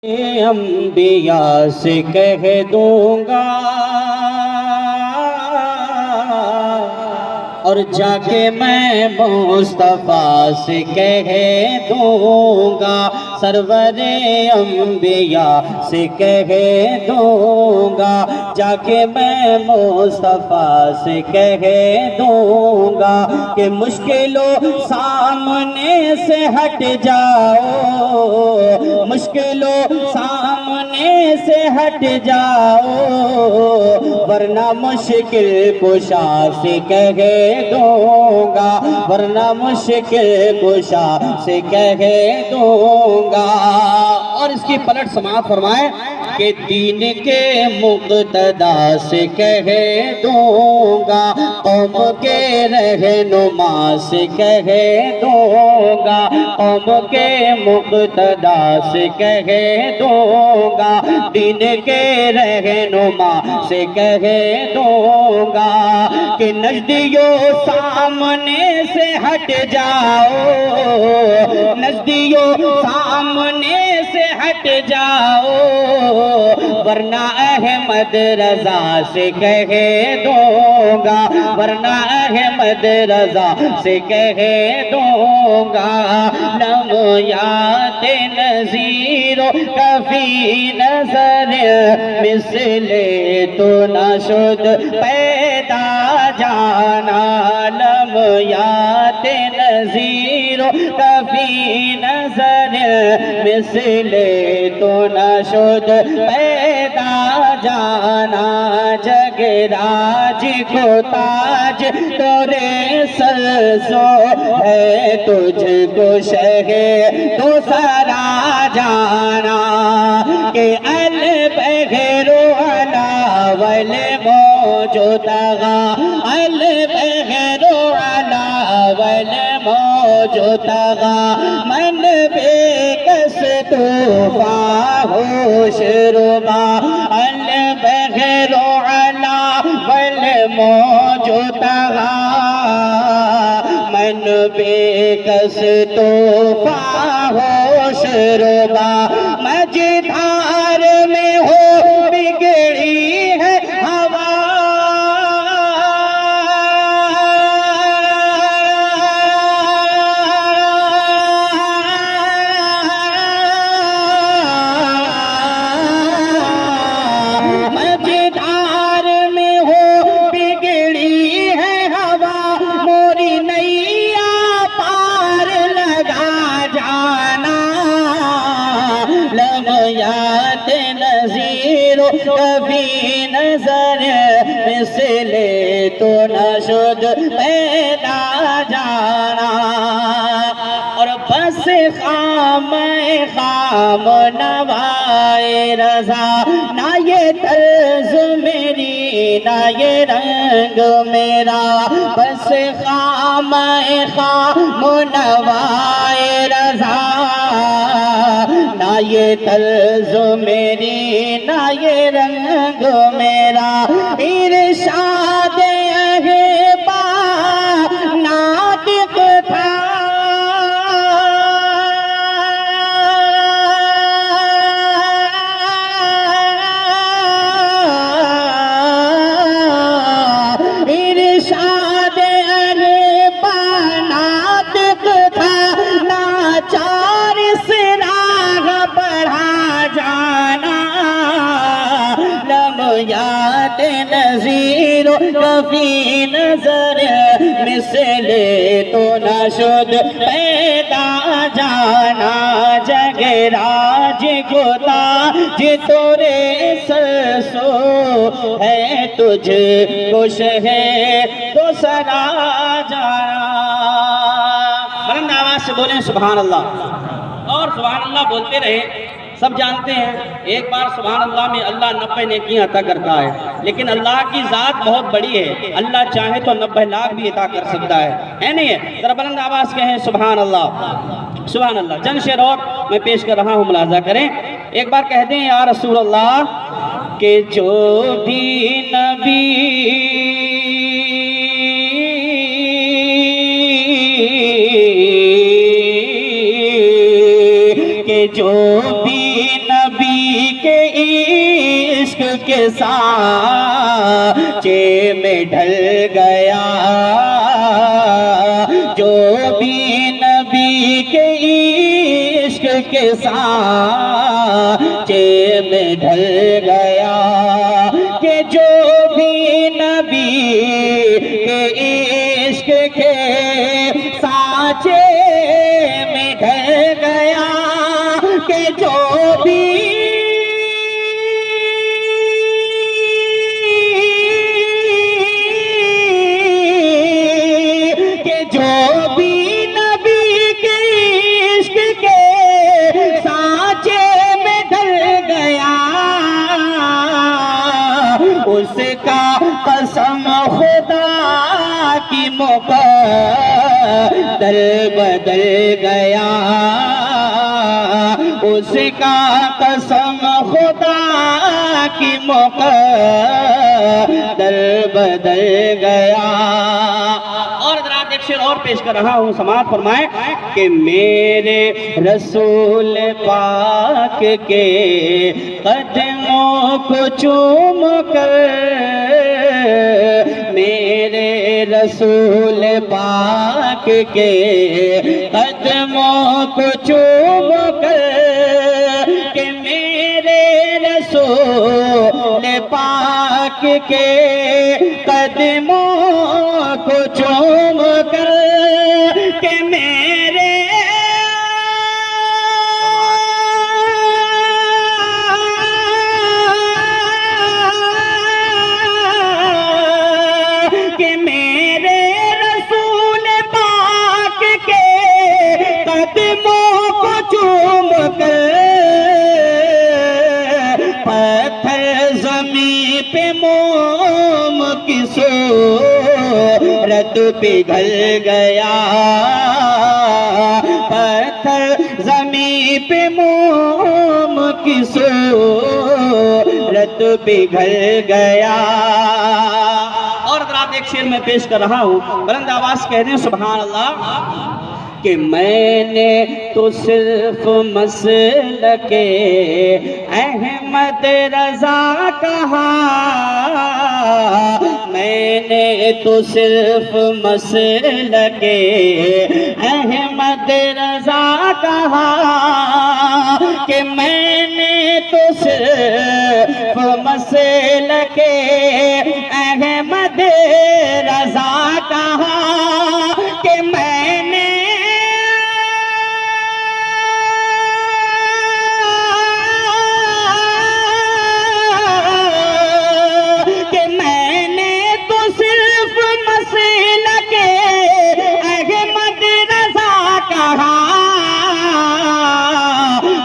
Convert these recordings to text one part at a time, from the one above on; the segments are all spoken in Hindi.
अंबिया से कह दूंगा और जाके मैं मुस्तफा से कह दूंगा, सरवरे अंबिया से कह दूंगा, जाके मैं मुस्तफा से कह दूंगा कि मुश्किलों सामने से हट जाओ, मुश्किलों सामने से हट जाओ, वरना मुश्किल कुशा से कह दूंगा, वरना मुश्किल कुशा से कह दूंगा। और इसकी पलट समाअत फरमाए कि दीन के मुक़्तदा से कह दूंगा, कौम के रहनुमा से कह दूंगा, कौम के मुक़्तदा से कह दूंगा, दीन के रहनुमा से कह दूंगा कि नज़दियों सामने से हट जाओ, नज़दियों सामने से हट जाओ, वरना अहमद रजा से कह दूंगा, वरना अहमद रजा से कह दूंगा। नमयात नज़ीरो कफी नजर मिसले तो न शुद पैदा जाना, लमयात नज़ीरो कफी नजर मिसले तो न शुद पैदा जाना, जगराज को ताज तोरे सर सो है, तुझको शहे तो सरा जाना के अल बगैरो अला वल मौजूदगा, अल बगैरो अला वल मौजूदगा, मन बेकस तूफा होशरुबा, अल बगैरो अला वल मौजूदगा, मन बेकस तूफा होशरुबा, मझधार में हो बिगड़ी है हवा, मझधार में हो बिगड़ी है हवा, मोरी नैया पार लगा जाना, लमयात नज़ीरो कभी नजर मिसले तो न शुद पैदा जाना। और बस खाम खाम नवाए रजा, ना ये तर्ज मेरी ना ये रंग मेरा, बस खाम खाम नवाए रजा, ना ये तर्ज मेरी ना ये रंग मेरा, इरशाद अहबा नातिक था, इरशाद अहबा नातिक था, नाचार से राह बढ़ा जाना, लमयात नज़ीरो कफी नजर मिसले तो न शुद पैदा जाना, जगराज को ताज तोरे सरसो है, तुझको शहे तो सरा जाना। बुलंद आवाज से बोलें सुभान अल्लाह। और सुभान अल्लाह बोलते रहे, सब जानते हैं एक बार सुभान अल्लाह में अल्लाह 90 नेकियां अता करता है, लेकिन अल्लाह की ज़ात बहुत बड़ी है, अल्लाह चाहे तो 90 लाख भी अता कर सकता है नहीं है? जरा बुलंद आवाज़ कहें सुभान अल्लाह, सुभान अल्लाह। चंद शेर और मैं पेश कर रहा हूँ, मुलाजा करें। एक बार कह दें या रसूल अल्लाह के जो भी नबी के जो भी नबी के सांचे में ढल गया, जो भी नबी के इश्क के सांचे में ढल गया, कि जो भी नबी के इश्क के सांचे में ढल गया, कि जो भी उसका कसम खुदा की मुक़द्दर बदल गया, उसका कसम खुदा की मुक़द्दर बदल गया। और इधर आप एक शेर और पेश कर रहा हूँ, समाअत फरमाए कि मेरे रसूल पाक के कदमों को चूम कर, मेरे रसूल पाक के कदमों को चूम कर, कि मेरे रसूल पाक के कदमों को चूम कर, कि मेरे रसूल पाक के कदमों को चूम कर, पत्थर ज़मीं पे मोम की सूरत पिघल गया, पत्थर ज़मीं पे मोम की सूरत पिघल गया। और अगर आप एक शेर में पेश कर रहा हूँ, बुलंद आवाज कह दें सुभान अल्लाह, कि मैंने तो सिर्फ मसलके अहमद रजा कहा, मैंने तो सिर्फ मसलके अहमद रजा कहा, कि मैंने तो सिर्फ मसलके अहमद रजा कहा, कि मैंने तो सिर्फ मसलके अहमद रजा कहा,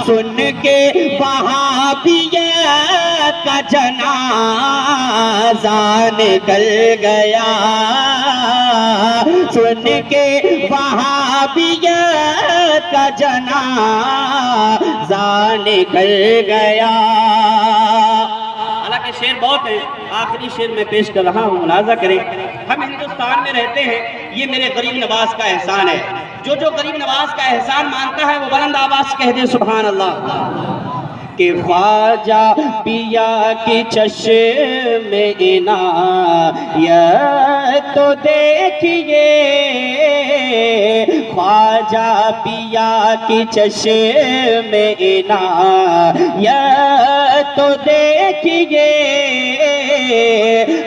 सुन के वहाबियत का जनाज़ा निकल गया, सुन के वहाबियत का जनाज़ा निकल गया। हालांकि शेर बहुत है, आखिरी शेर में पेश कर रहा हूँ, मुलाजा करें। हम हिंदुस्तान में रहते हैं, ये मेरे गरीब नवाज का एहसान है। जो जो गरीब नवाज का एहसान मानता है वो बुलंद आवाज कह दे सुभान अल्लाह, कि ख्वाजा पिया की चश्मे इनायत तो देखिए, ख्वाजा पिया की चश्मे इनायत तो देखिए,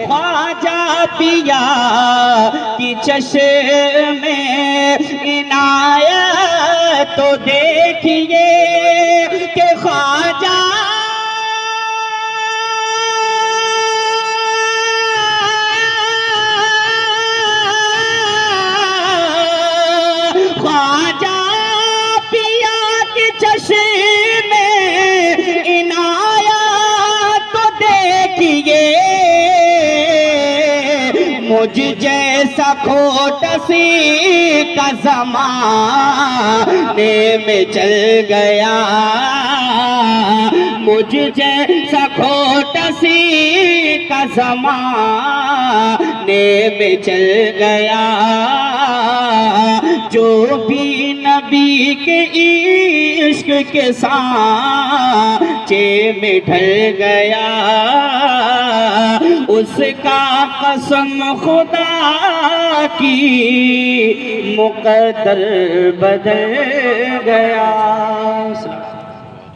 ख्वाजा पिया की चश्मे इनायत तो देखिए, कि ख्वाजा पिया की चश्मे इनायत तो देखिए, मुझ जैसा खोटसी का ज़माने में चल गया, मुझ जैसा खोटसी का ज़माने में चल गया, जो भी नबी के इश्क के सांचे में ढल गया, उसका कसम खुदा की मुकद्दर बदल गया।